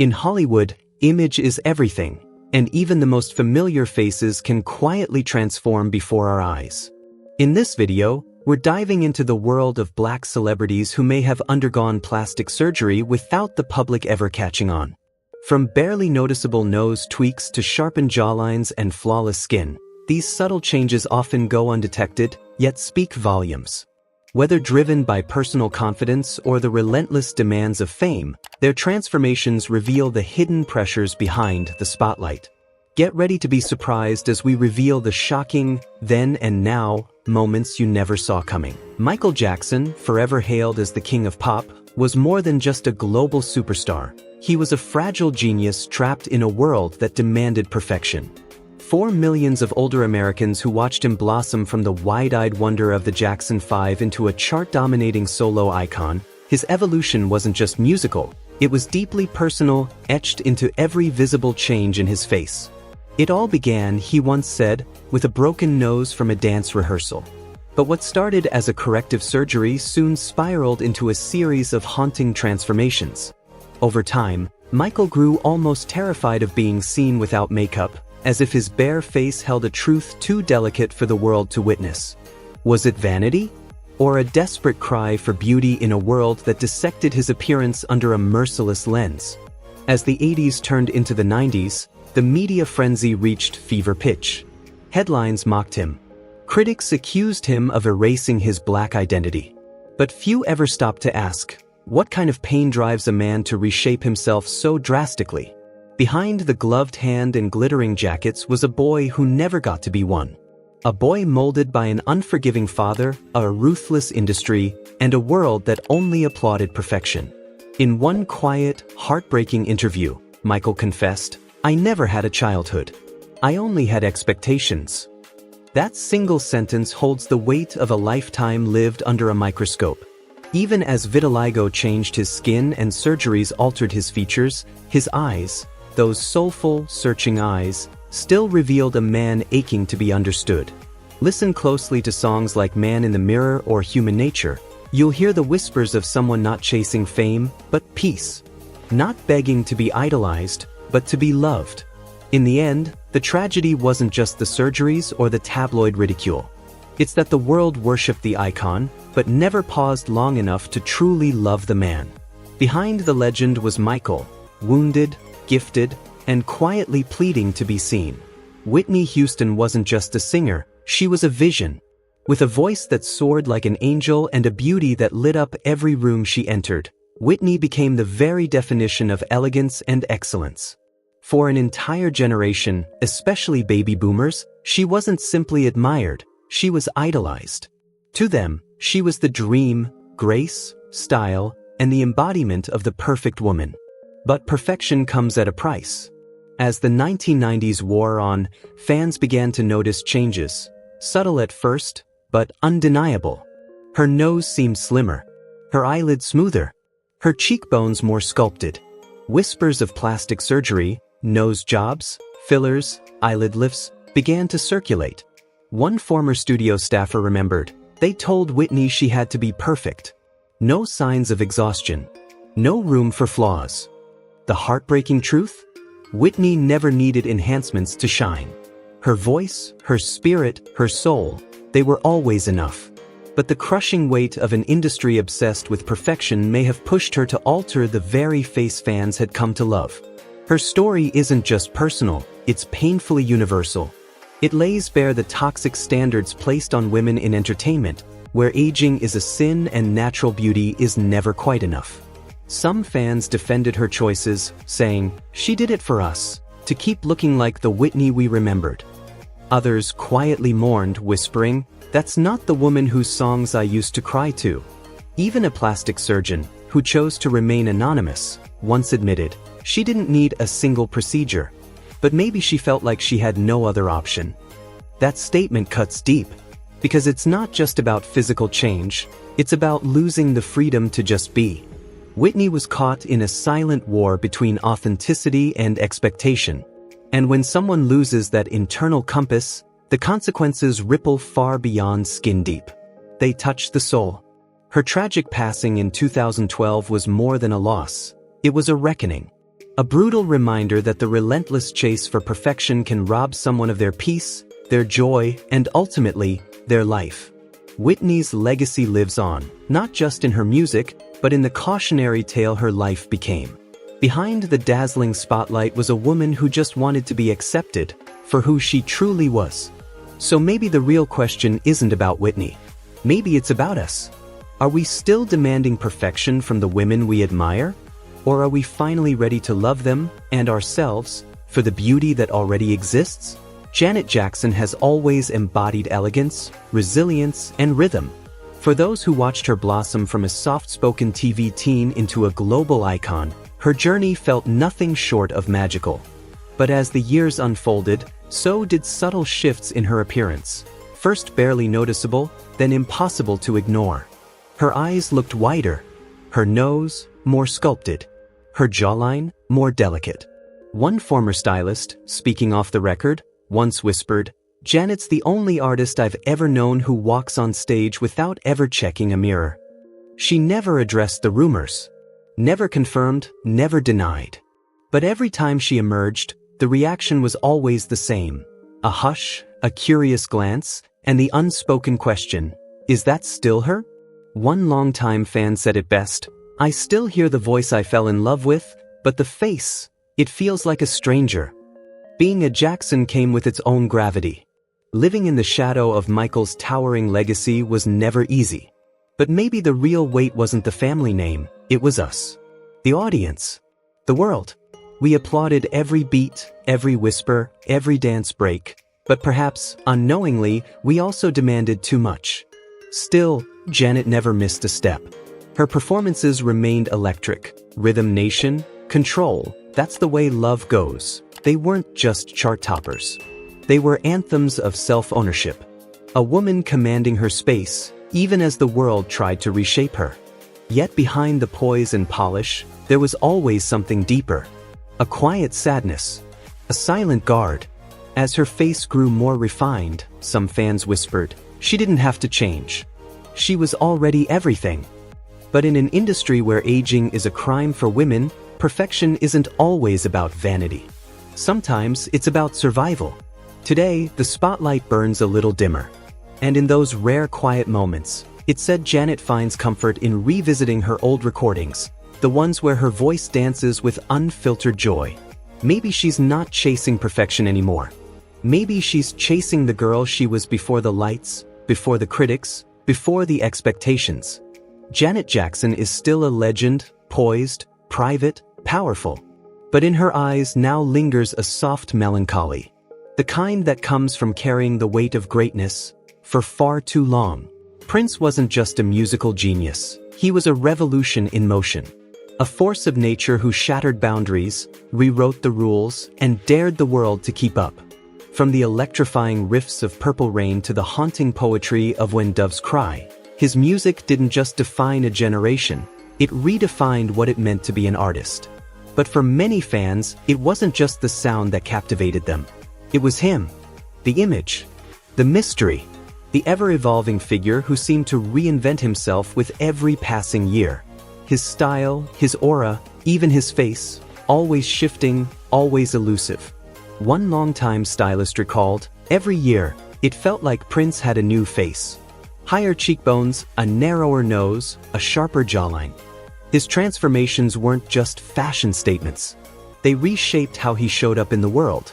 In Hollywood, image is everything, and even the most familiar faces can quietly transform before our eyes. In this video, we're diving into the world of Black celebrities who may have undergone plastic surgery without the public ever catching on. From barely noticeable nose tweaks to sharpened jawlines and flawless skin, these subtle changes often go undetected, yet speak volumes. Whether driven by personal confidence or the relentless demands of fame, their transformations reveal the hidden pressures behind the spotlight. Get ready to be surprised as we reveal the shocking then and now moments you never saw coming. Michael Jackson, forever hailed as the king of pop, was more than just a global superstar. He was a fragile genius trapped in a world that demanded perfection. For millions of older Americans who watched him blossom from the wide-eyed wonder of the Jackson 5 into a chart-dominating solo icon, his evolution wasn't just musical, it was deeply personal, etched into every visible change in his face. It all began, he once said, with a broken nose from a dance rehearsal. But what started as a corrective surgery soon spiraled into a series of haunting transformations. Over time, Michael grew almost terrified of being seen without makeup, as if his bare face held a truth too delicate for the world to witness. Was it vanity? Or a desperate cry for beauty in a world that dissected his appearance under a merciless lens? As the 80s turned into the 90s, the media frenzy reached fever pitch. Headlines mocked him. Critics accused him of erasing his Black identity. But few ever stopped to ask, what kind of pain drives a man to reshape himself so drastically? Behind the gloved hand and glittering jackets was a boy who never got to be one. A boy molded by an unforgiving father, a ruthless industry, and a world that only applauded perfection. In one quiet, heartbreaking interview, Michael confessed, "I never had a childhood. I only had expectations." That single sentence holds the weight of a lifetime lived under a microscope. Even as vitiligo changed his skin and surgeries altered his features, his eyes, those soulful, searching eyes, still revealed a man aching to be understood. Listen closely to songs like Man in the Mirror or Human Nature. You'll hear the whispers of someone not chasing fame, but peace. Not begging to be idolized, but to be loved. In the end, the tragedy wasn't just the surgeries or the tabloid ridicule. It's that the world worshipped the icon, but never paused long enough to truly love the man. Behind the legend was Michael, wounded, gifted, and quietly pleading to be seen. Whitney Houston wasn't just a singer, she was a vision. With a voice that soared like an angel and a beauty that lit up every room she entered, Whitney became the very definition of elegance and excellence. For an entire generation, especially baby boomers, she wasn't simply admired, she was idolized. To them, she was the dream, grace, style, and the embodiment of the perfect woman. But perfection comes at a price. As the 1990s wore on, fans began to notice changes, subtle at first, but undeniable. Her nose seemed slimmer, her eyelids smoother, her cheekbones more sculpted. Whispers of plastic surgery, nose jobs, fillers, eyelid lifts began to circulate. One former studio staffer remembered, they told Whitney she had to be perfect. No signs of exhaustion, no room for flaws. The heartbreaking truth? Whitney never needed enhancements to shine. Her voice, her spirit, her soul, they were always enough. But the crushing weight of an industry obsessed with perfection may have pushed her to alter the very face fans had come to love. Her story isn't just personal, it's painfully universal. It lays bare the toxic standards placed on women in entertainment, where aging is a sin and natural beauty is never quite enough. Some fans defended her choices, saying, "She did it for us, to keep looking like the Whitney we remembered." Others quietly mourned, whispering, "That's not the woman whose songs I used to cry to." Even a plastic surgeon, who chose to remain anonymous, once admitted, she didn't need a single procedure, but maybe she felt like she had no other option. That statement cuts deep, because it's not just about physical change, it's about losing the freedom to just be. Whitney was caught in a silent war between authenticity and expectation. And when someone loses that internal compass, the consequences ripple far beyond skin deep. They touch the soul. Her tragic passing in 2012 was more than a loss. It was a reckoning. A brutal reminder that the relentless chase for perfection can rob someone of their peace, their joy, and ultimately, their life. Whitney's legacy lives on, not just in her music, but in the cautionary tale her life became. Behind the dazzling spotlight was a woman who just wanted to be accepted for who she truly was. So maybe the real question isn't about Whitney. Maybe it's about us. Are we still demanding perfection from the women we admire? Or are we finally ready to love them and ourselves for the beauty that already exists? Janet Jackson has always embodied elegance, resilience, and rhythm. For those who watched her blossom from a soft-spoken TV teen into a global icon, her journey felt nothing short of magical. But as the years unfolded, so did subtle shifts in her appearance. First barely noticeable, then impossible to ignore. Her eyes looked wider, her nose more sculpted, her jawline more delicate. One former stylist, speaking off the record, once whispered, "Janet's the only artist I've ever known who walks on stage without ever checking a mirror." She never addressed the rumors. Never confirmed, never denied. But every time she emerged, the reaction was always the same. A hush, a curious glance, and the unspoken question, "Is that still her?" One longtime fan said it best, "I still hear the voice I fell in love with, but the face, it feels like a stranger." Being a Jackson came with its own gravity. Living in the shadow of Michael's towering legacy was never easy. But maybe the real weight wasn't the family name, it was us. The audience. The world. We applauded every beat, every whisper, every dance break, but perhaps, unknowingly, we also demanded too much. Still, Janet never missed a step. Her performances remained electric. Rhythm Nation, Control, that's the way love goes. They weren't just chart toppers. They were anthems of self-ownership. A woman commanding her space, even as the world tried to reshape her. Yet behind the poise and polish, there was always something deeper. A quiet sadness. A silent guard. As her face grew more refined, some fans whispered, she didn't have to change. She was already everything. But in an industry where aging is a crime for women, perfection isn't always about vanity. Sometimes it's about survival. Today, the spotlight burns a little dimmer. And in those rare quiet moments, it said Janet finds comfort in revisiting her old recordings, the ones where her voice dances with unfiltered joy. Maybe she's not chasing perfection anymore. Maybe she's chasing the girl she was before the lights, before the critics, before the expectations. Janet Jackson is still a legend, poised, private, powerful. But in her eyes now lingers a soft melancholy. The kind that comes from carrying the weight of greatness for far too long. Prince wasn't just a musical genius. He was a revolution in motion. A force of nature who shattered boundaries, rewrote the rules, and dared the world to keep up. From the electrifying riffs of Purple Rain to the haunting poetry of When Doves Cry, his music didn't just define a generation, it redefined what it meant to be an artist. But for many fans, it wasn't just the sound that captivated them. It was him. The image. The mystery. The ever-evolving figure who seemed to reinvent himself with every passing year. His style, his aura, even his face, always shifting, always elusive. One longtime stylist recalled, every year, it felt like Prince had a new face. Higher cheekbones, a narrower nose, a sharper jawline. His transformations weren't just fashion statements. They reshaped how he showed up in the world.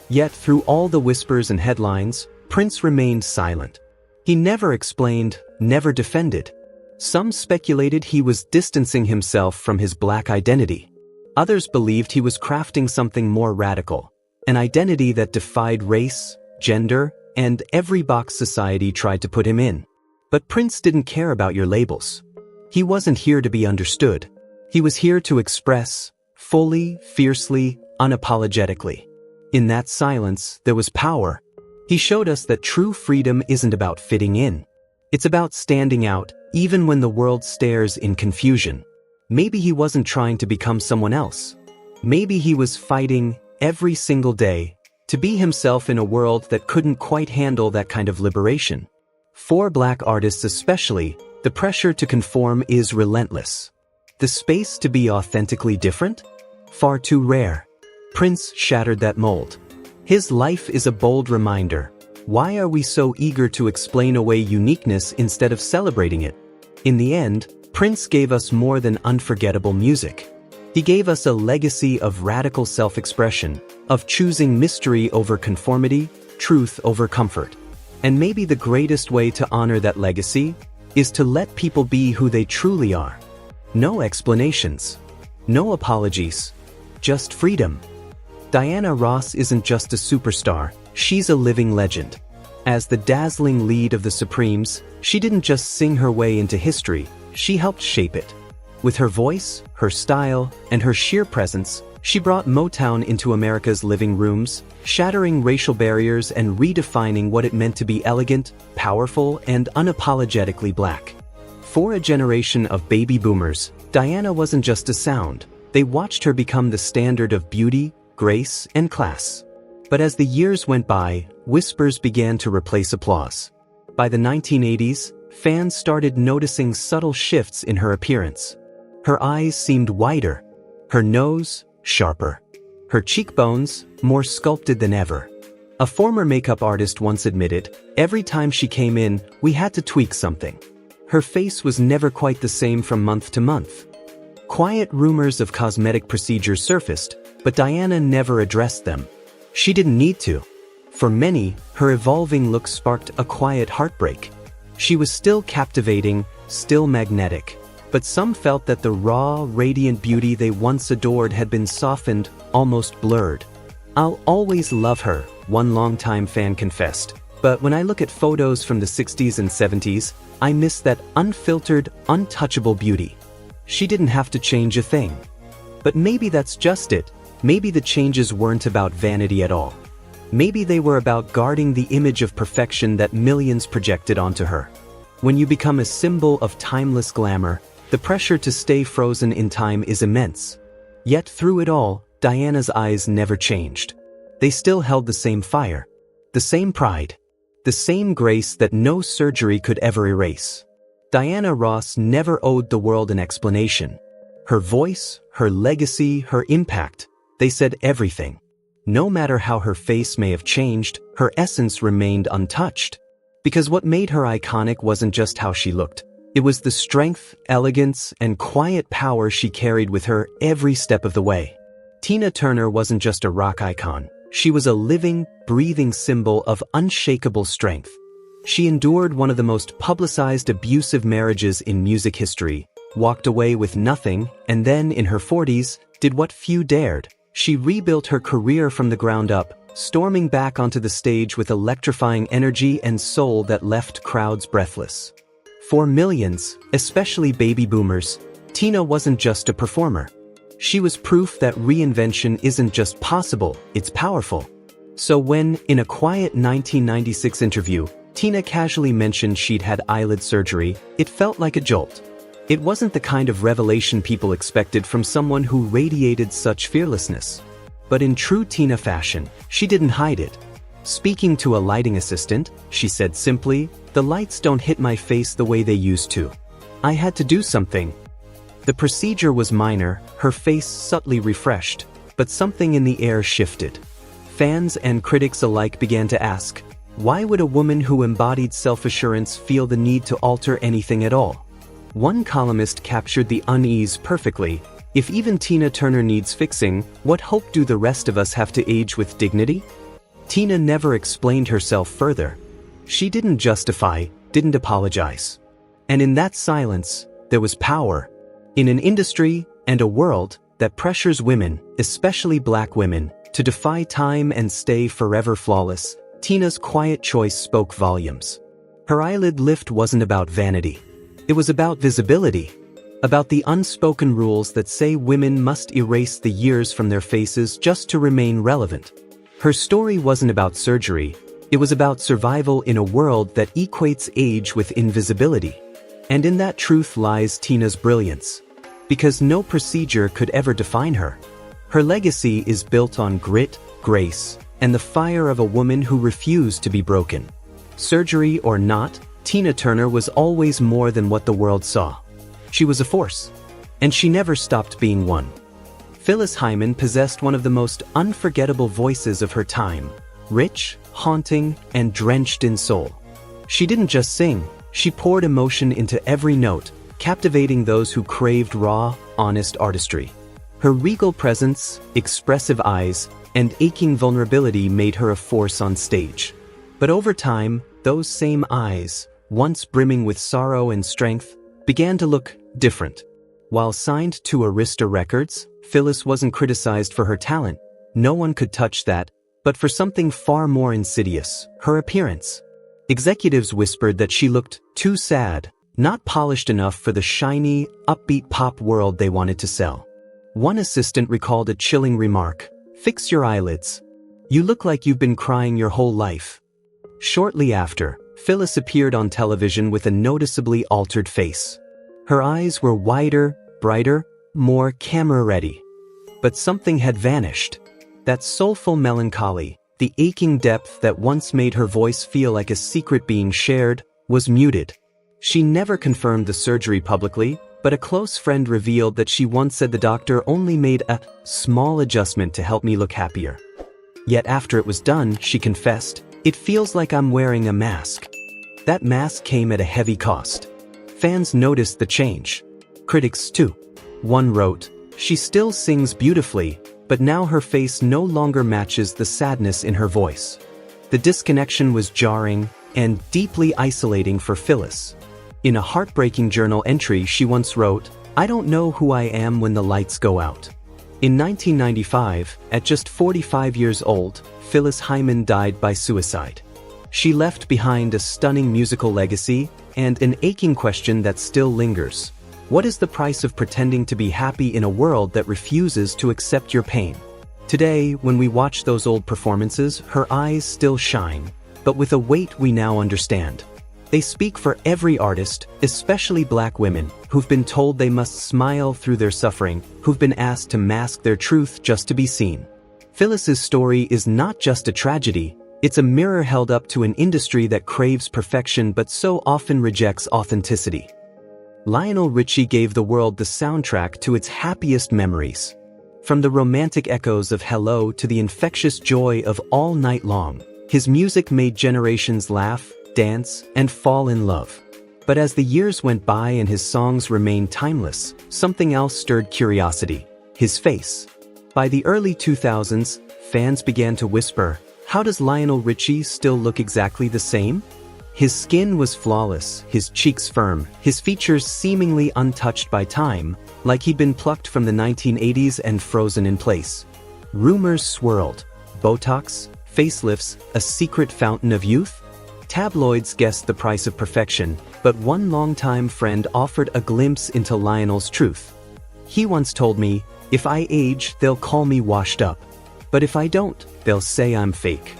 Yet through all the whispers and headlines, Prince remained silent. He never explained, never defended. Some speculated he was distancing himself from his black identity. Others believed he was crafting something more radical, an identity that defied race, gender, and every box society tried to put him in. But Prince didn't care about your labels. He wasn't here to be understood. He was here to express, fully, fiercely, unapologetically. In that silence, there was power. He showed us that true freedom isn't about fitting in. It's about standing out, even when the world stares in confusion. Maybe he wasn't trying to become someone else. Maybe he was fighting, every single day, to be himself in a world that couldn't quite handle that kind of liberation. For Black artists especially, the pressure to conform is relentless. The space to be authentically different? far too rare. Prince shattered that mold. His life is a bold reminder. Why are we so eager to explain away uniqueness instead of celebrating it? In the end, Prince gave us more than unforgettable music. He gave us a legacy of radical self-expression, of choosing mystery over conformity, truth over comfort. And maybe the greatest way to honor that legacy is to let people be who they truly are. No explanations. No apologies. Just freedom. Diana Ross isn't just a superstar, she's a living legend. As the dazzling lead of the Supremes, she didn't just sing her way into history, she helped shape it. With her voice, her style, and her sheer presence, she brought Motown into America's living rooms, shattering racial barriers and redefining what it meant to be elegant, powerful, and unapologetically black. For a generation of baby boomers, Diana wasn't just a sound. They watched her become the standard of beauty, grace, and class. But as the years went by, whispers began to replace applause. By the 1980s, fans started noticing subtle shifts in her appearance. Her eyes seemed wider, her nose sharper, her cheekbones more sculpted than ever. A former makeup artist once admitted, every time she came in, we had to tweak something. Her face was never quite the same from month to month. Quiet rumors of cosmetic procedures surfaced, but Diana never addressed them. She didn't need to. For many, her evolving look sparked a quiet heartbreak. She was still captivating, still magnetic, but some felt that the raw, radiant beauty they once adored had been softened, almost blurred. "I'll always love her," one longtime fan confessed, "but when I look at photos from the 60s and 70s, I miss that unfiltered, untouchable beauty." She didn't have to change a thing. But maybe that's just it. Maybe the changes weren't about vanity at all. Maybe they were about guarding the image of perfection that millions projected onto her. When you become a symbol of timeless glamour, the pressure to stay frozen in time is immense. Yet through it all, Diana's eyes never changed. They still held the same fire, the same pride, the same grace that no surgery could ever erase. Diana Ross never owed the world an explanation. Her voice, her legacy, her impact, they said everything. No matter how her face may have changed, her essence remained untouched. Because what made her iconic wasn't just how she looked. It was the strength, elegance, and quiet power she carried with her every step of the way. Tina Turner wasn't just a rock icon. She was a living, breathing symbol of unshakable strength. She endured one of the most publicized abusive marriages in music history, walked away with nothing, and then, in her 40s, did what few dared. She rebuilt her career from the ground up, storming back onto the stage with electrifying energy and soul that left crowds breathless. For millions, especially baby boomers, Tina wasn't just a performer. She was proof that reinvention isn't just possible, it's powerful. So when, in a quiet 1996 interview, Tina casually mentioned she'd had eyelid surgery, it felt like a jolt. It wasn't the kind of revelation people expected from someone who radiated such fearlessness. But in true Tina fashion, she didn't hide it. Speaking to a lighting assistant, she said simply, "The lights don't hit my face the way they used to. I had to do something." The procedure was minor, her face subtly refreshed, but something in the air shifted. Fans and critics alike began to ask, why would a woman who embodied self-assurance feel the need to alter anything at all? One columnist captured the unease perfectly. "If even Tina Turner needs fixing, what hope do the rest of us have to age with dignity?" Tina never explained herself further. She didn't justify, didn't apologize. And in that silence, there was power. In an industry and a world that pressures women, especially black women, to defy time and stay forever flawless, Tina's quiet choice spoke volumes. Her eyelid lift wasn't about vanity. It was about visibility. About the unspoken rules that say women must erase the years from their faces just to remain relevant. Her story wasn't about surgery. It was about survival in a world that equates age with invisibility. And in that truth lies Tina's brilliance. Because no procedure could ever define her. Her legacy is built on grit, grace, and the fire of a woman who refused to be broken. Surgery or not, Tina Turner was always more than what the world saw. She was a force. And she never stopped being one. Phyllis Heyman possessed one of the most unforgettable voices of her time, rich, haunting, and drenched in soul. She didn't just sing, she poured emotion into every note, captivating those who craved raw, honest artistry. Her regal presence, expressive eyes, and aching vulnerability made her a force on stage. But over time, those same eyes, once brimming with sorrow and strength, began to look different. While signed to Arista Records, Phyllis wasn't criticized for her talent. No one could touch that, but for something far more insidious, her appearance. Executives whispered that she looked too sad, not polished enough for the shiny, upbeat pop world they wanted to sell. One assistant recalled a chilling remark, "Fix your eyelids. You look like you've been crying your whole life." Shortly after, Phyllis appeared on television with a noticeably altered face. Her eyes were wider, brighter, more camera-ready. But something had vanished. That soulful melancholy, the aching depth that once made her voice feel like a secret being shared, was muted. She never confirmed the surgery publicly, but a close friend revealed that she once said the doctor only made a small adjustment to help me look happier. Yet after it was done, she confessed, "It feels like I'm wearing a mask." That mask came at a heavy cost. Fans noticed the change. Critics too. One wrote, "She still sings beautifully, but now her face no longer matches the sadness in her voice." The disconnection was jarring and deeply isolating for Phyllis. In a heartbreaking journal entry she once wrote, "I don't know who I am when the lights go out." In 1995, at just 45 years old, Phyllis Heyman died by suicide. She left behind a stunning musical legacy and an aching question that still lingers. What is the price of pretending to be happy in a world that refuses to accept your pain? Today, when we watch those old performances, her eyes still shine, but with a weight we now understand. They speak for every artist, especially Black women, who've been told they must smile through their suffering, who've been asked to mask their truth just to be seen. Phyllis's story is not just a tragedy, it's a mirror held up to an industry that craves perfection but so often rejects authenticity. Lionel Richie gave the world the soundtrack to its happiest memories. From the romantic echoes of Hello to the infectious joy of All Night Long, his music made generations laugh, dance, and fall in love. But as the years went by and his songs remained timeless, something else stirred curiosity: his face. By the early 2000s, fans began to whisper, "How does Lionel Richie still look exactly the same?" His skin was flawless, his cheeks firm, his features seemingly untouched by time, like he'd been plucked from the 1980s and frozen in place. Rumors swirled. Botox, facelifts, a secret fountain of youth? Tabloids guessed the price of perfection, but one longtime friend offered a glimpse into Lionel's truth. He once told me, "If I age, they'll call me washed up. But if I don't, they'll say I'm fake."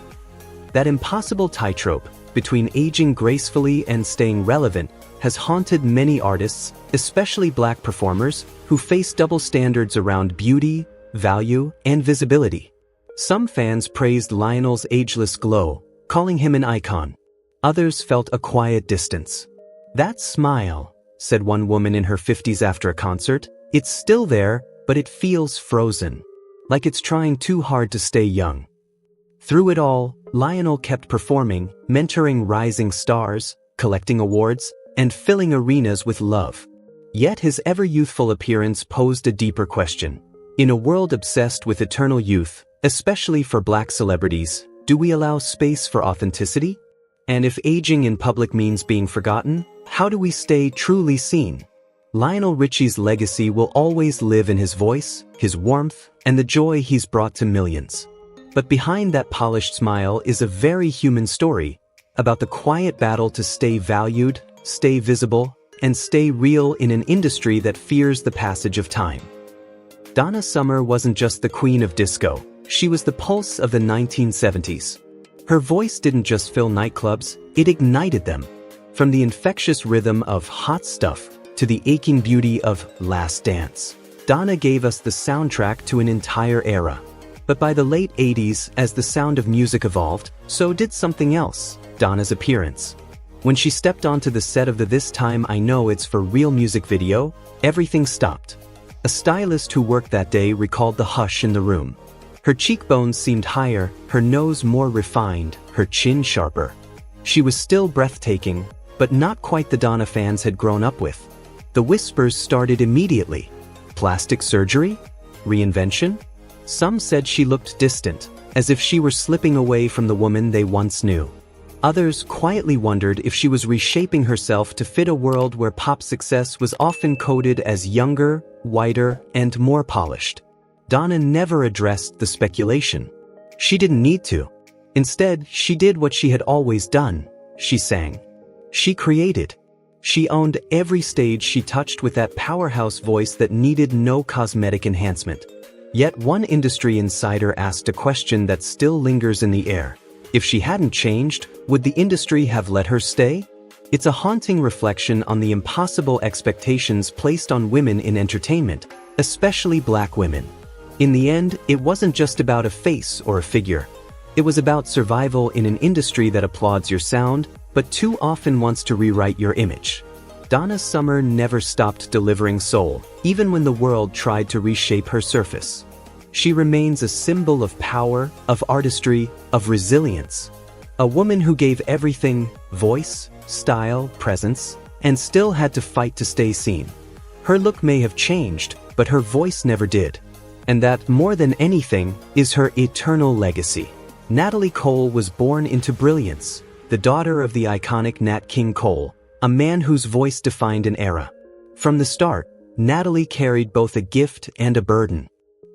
That impossible tightrope between aging gracefully and staying relevant has haunted many artists, especially Black performers, who face double standards around beauty, value, and visibility. Some fans praised Lionel's ageless glow, calling him an icon. Others felt a quiet distance. "That smile," said one woman in her 50s after a concert, "it's still there, but it feels frozen. Like it's trying too hard to stay young." Through it all, Lionel kept performing, mentoring rising stars, collecting awards, and filling arenas with love. Yet his ever-youthful appearance posed a deeper question. In a world obsessed with eternal youth, especially for Black celebrities, do we allow space for authenticity? And if aging in public means being forgotten, how do we stay truly seen? Lionel Richie's legacy will always live in his voice, his warmth, and the joy he's brought to millions. But behind that polished smile is a very human story about the quiet battle to stay valued, stay visible, and stay real in an industry that fears the passage of time. Donna Summer wasn't just the queen of disco, she was the pulse of the 1970s. Her voice didn't just fill nightclubs, it ignited them. From the infectious rhythm of Hot Stuff to the aching beauty of Last Dance, Donna gave us the soundtrack to an entire era. But by the late 80s, as the sound of music evolved, so did something else: Donna's appearance. When she stepped onto the set of the This Time I Know It's For Real music video, everything stopped. A stylist who worked that day recalled the hush in the room. Her cheekbones seemed higher, her nose more refined, her chin sharper. She was still breathtaking, but not quite the Donna fans had grown up with. The whispers started immediately. Plastic surgery? Reinvention? Some said she looked distant, as if she were slipping away from the woman they once knew. Others quietly wondered if she was reshaping herself to fit a world where pop success was often coded as younger, whiter, and more polished. Donna never addressed the speculation. She didn't need to. Instead, she did what she had always done. She sang. She created. She owned every stage she touched with that powerhouse voice that needed no cosmetic enhancement. Yet one industry insider asked a question that still lingers in the air. If she hadn't changed, would the industry have let her stay? It's a haunting reflection on the impossible expectations placed on women in entertainment, especially black women. In the end, it wasn't just about a face or a figure. It was about survival in an industry that applauds your sound, but too often wants to rewrite your image. Donna Summer never stopped delivering soul, even when the world tried to reshape her surface. She remains a symbol of power, of artistry, of resilience. A woman who gave everything, voice, style, presence, and still had to fight to stay seen. Her look may have changed, but her voice never did. And that, more than anything, is her eternal legacy. Natalie Cole was born into brilliance, the daughter of the iconic Nat King Cole, a man whose voice defined an era. From the start, Natalie carried both a gift and a burden.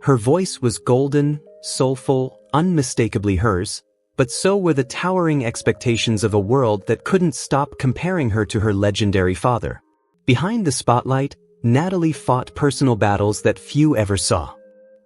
Her voice was golden, soulful, unmistakably hers, but so were the towering expectations of a world that couldn't stop comparing her to her legendary father. Behind the spotlight, Natalie fought personal battles that few ever saw.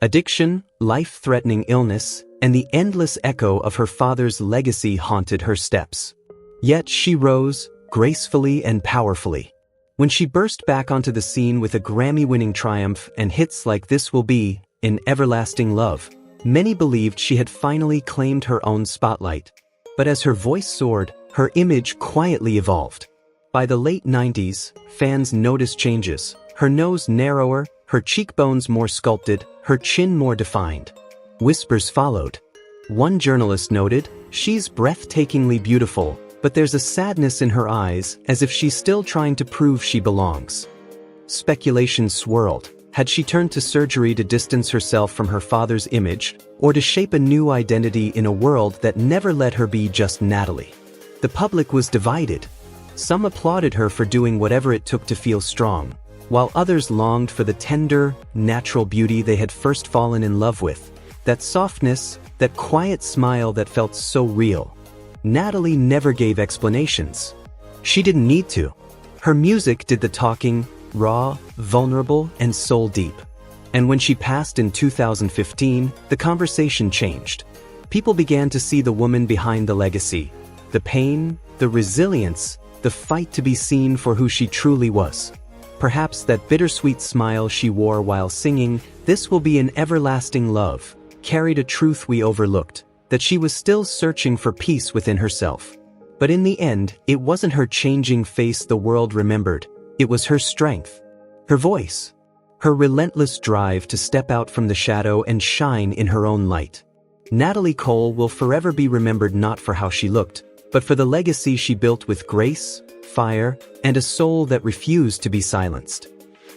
Addiction, life-threatening illness, and the endless echo of her father's legacy haunted her steps. Yet she rose, gracefully and powerfully. When she burst back onto the scene with a Grammy-winning triumph and hits like This Will Be, In Everlasting Love, many believed she had finally claimed her own spotlight. But as her voice soared, her image quietly evolved. By the late 90s, fans noticed changes. Her nose narrower, her cheekbones more sculpted, her chin more defined. Whispers followed. One journalist noted, "She's breathtakingly beautiful, but there's a sadness in her eyes, as if she's still trying to prove she belongs." Speculation swirled. Had she turned to surgery to distance herself from her father's image, or to shape a new identity in a world that never let her be just Natalie? The public was divided. Some applauded her for doing whatever it took to feel strong, while others longed for the tender, natural beauty they had first fallen in love with. That softness, that quiet smile that felt so real. Natalie never gave explanations. She didn't need to. Her music did the talking, raw, vulnerable, and soul-deep. And when she passed in 2015, the conversation changed. People began to see the woman behind the legacy, the pain, the resilience, the fight to be seen for who she truly was. Perhaps that bittersweet smile she wore while singing "This Will Be an Everlasting Love" carried a truth we overlooked, that she was still searching for peace within herself. But in the end, it wasn't her changing face the world remembered. It was her strength, her voice, her relentless drive to step out from the shadow and shine in her own light. Natalie Cole will forever be remembered not for how she looked, but for the legacy she built with grace, fire, and a soul that refused to be silenced.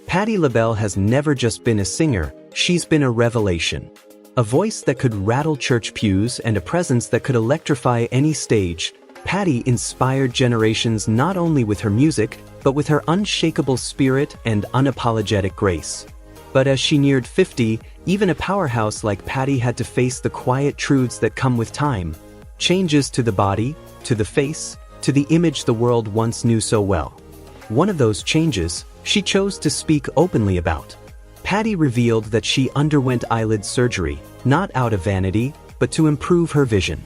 Patti LaBelle has never just been a singer, she's been a revelation. A voice that could rattle church pews and a presence that could electrify any stage, Patti inspired generations not only with her music, but with her unshakable spirit and unapologetic grace. But as she neared 50, even a powerhouse like Patti had to face the quiet truths that come with time. Changes to the body, to the face, to the image the world once knew so well. One of those changes, she chose to speak openly about. Patti revealed that she underwent eyelid surgery, not out of vanity, but to improve her vision.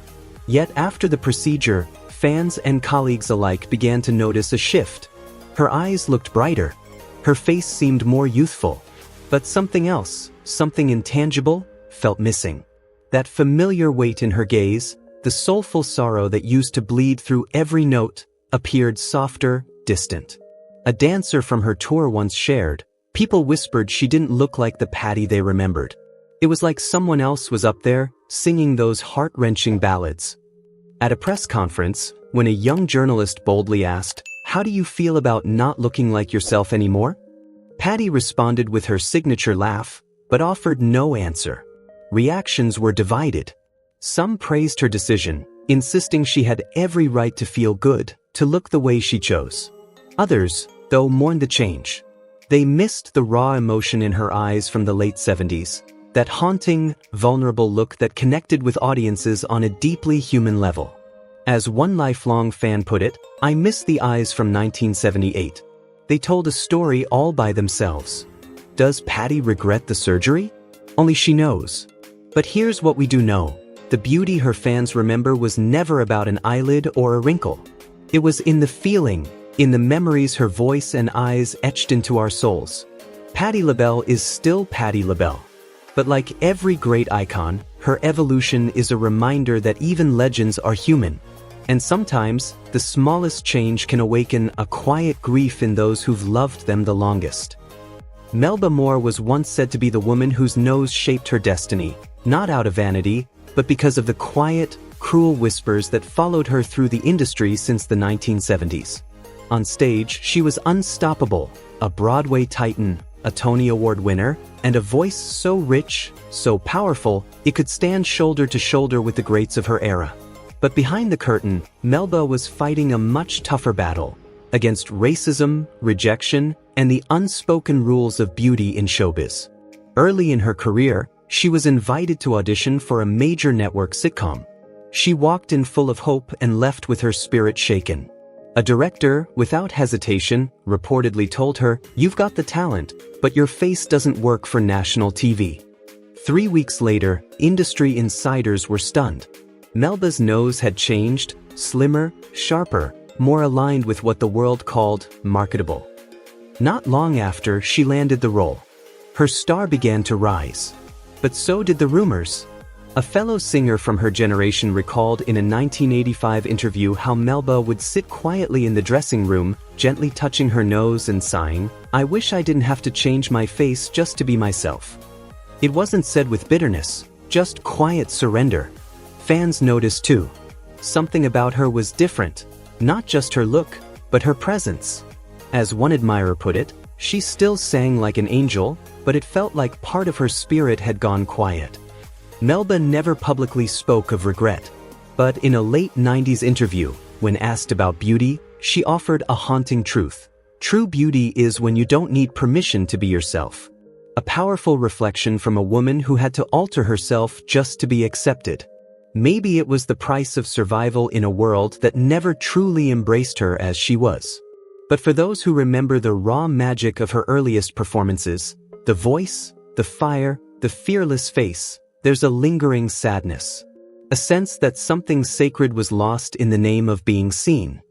Yet after the procedure, fans and colleagues alike began to notice a shift. Her eyes looked brighter. Her face seemed more youthful. But something else, something intangible, felt missing. That familiar weight in her gaze, the soulful sorrow that used to bleed through every note, appeared softer, distant. A dancer from her tour once shared, People whispered she didn't look like the Patty they remembered. It was like someone else was up there, singing those heart-wrenching ballads. At a press conference, when a young journalist boldly asked, "How do you feel about not looking like yourself anymore?" Patty responded with her signature laugh, but offered no answer. Reactions were divided. Some praised her decision, insisting she had every right to feel good, to look the way she chose. Others, though, mourned the change. They missed the raw emotion in her eyes from the late 70s, that haunting, vulnerable look that connected with audiences on a deeply human level. As one lifelong fan put it, "I miss the eyes from 1978. They told a story all by themselves." Does Patty regret the surgery? Only she knows. But here's what we do know. The beauty her fans remember was never about an eyelid or a wrinkle. It was in the feeling, in the memories her voice and eyes etched into our souls. Patti LaBelle is still Patti LaBelle. But like every great icon, her evolution is a reminder that even legends are human. And sometimes, the smallest change can awaken a quiet grief in those who've loved them the longest. Melba Moore was once said to be the woman whose nose shaped her destiny, not out of vanity, but because of the quiet, cruel whispers that followed her through the industry since the 1970s. On stage, she was unstoppable, a Broadway titan, a Tony Award winner, and a voice so rich, so powerful, it could stand shoulder to shoulder with the greats of her era. But behind the curtain, Melba was fighting a much tougher battle, against racism, rejection, and the unspoken rules of beauty in showbiz. Early in her career, she was invited to audition for a major network sitcom. She walked in full of hope and left with her spirit shaken. A director, without hesitation, reportedly told her, "You've got the talent, but your face doesn't work for national TV." 3 weeks later, industry insiders were stunned. Melba's nose had changed, slimmer, sharper, more aligned with what the world called marketable. Not long after she landed the role, her star began to rise. But so did the rumors. A fellow singer from her generation recalled in a 1985 interview how Melba would sit quietly in the dressing room, gently touching her nose and sighing, "I wish I didn't have to change my face just to be myself." It wasn't said with bitterness, just quiet surrender. Fans noticed too. Something about her was different, not just her look, but her presence. As one admirer put it, she still sang like an angel, but it felt like part of her spirit had gone quiet. Melba never publicly spoke of regret, but in a late 90s interview, when asked about beauty, she offered a haunting truth. True beauty is when you don't need permission to be yourself. A powerful reflection from a woman who had to alter herself just to be accepted. Maybe it was the price of survival in a world that never truly embraced her as she was. But for those who remember the raw magic of her earliest performances, the voice, the fire, the fearless face, there's a lingering sadness. A sense that something sacred was lost in the name of being seen.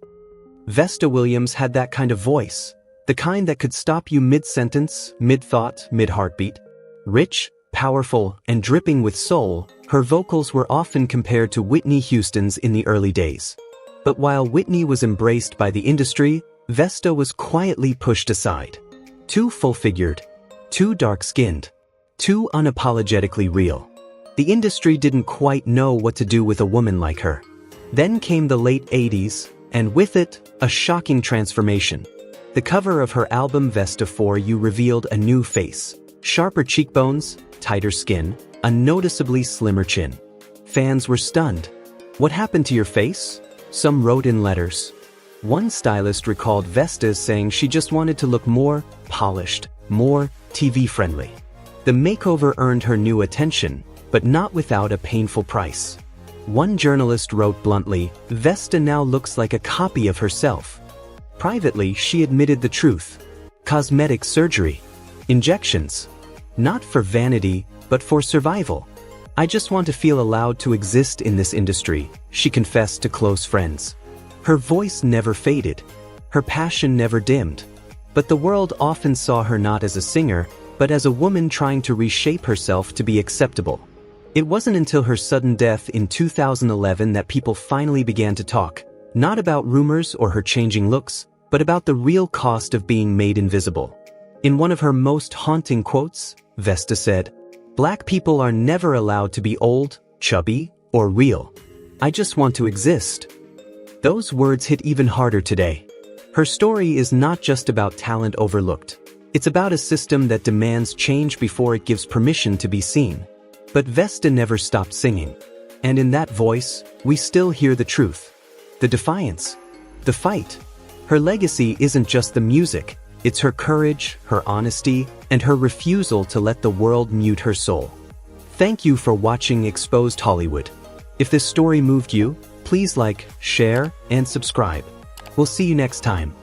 Vesta Williams had that kind of voice, the kind that could stop you mid-sentence, mid-thought, mid-heartbeat. Rich, powerful, and dripping with soul, her vocals were often compared to Whitney Houston's in the early days. But while Whitney was embraced by the industry, Vesta was quietly pushed aside. Too full-figured, too dark-skinned, too unapologetically real. The industry didn't quite know what to do with a woman like her. Then came the late 80s, and with it, a shocking transformation. The cover of her album Vesta For You revealed a new face. Sharper cheekbones, tighter skin, a noticeably slimmer chin. Fans were stunned. "What happened to your face?" some wrote in letters. One stylist recalled Vesta as saying she just wanted to look more polished, more TV-friendly. The makeover earned her new attention, but not without a painful price. One journalist wrote bluntly, "Vesta now looks like a copy of herself." Privately, she admitted the truth. Cosmetic surgery. Injections. Not for vanity, but for survival. "I just want to feel allowed to exist in this industry," she confessed to close friends. Her voice never faded. Her passion never dimmed. But the world often saw her not as a singer, but as a woman trying to reshape herself to be acceptable. It wasn't until her sudden death in 2011 that people finally began to talk, not about rumors or her changing looks, but about the real cost of being made invisible. In one of her most haunting quotes, Vesta said, "Black people are never allowed to be old, chubby, or real. I just want to exist." Those words hit even harder today. Her story is not just about talent overlooked. It's about a system that demands change before it gives permission to be seen. But Vesta never stopped singing. And in that voice, we still hear the truth. The defiance. The fight. Her legacy isn't just the music. It's her courage, her honesty, and her refusal to let the world mute her soul. Thank you for watching Exposed Hollywood. If this story moved you, please like, share, and subscribe. We'll see you next time.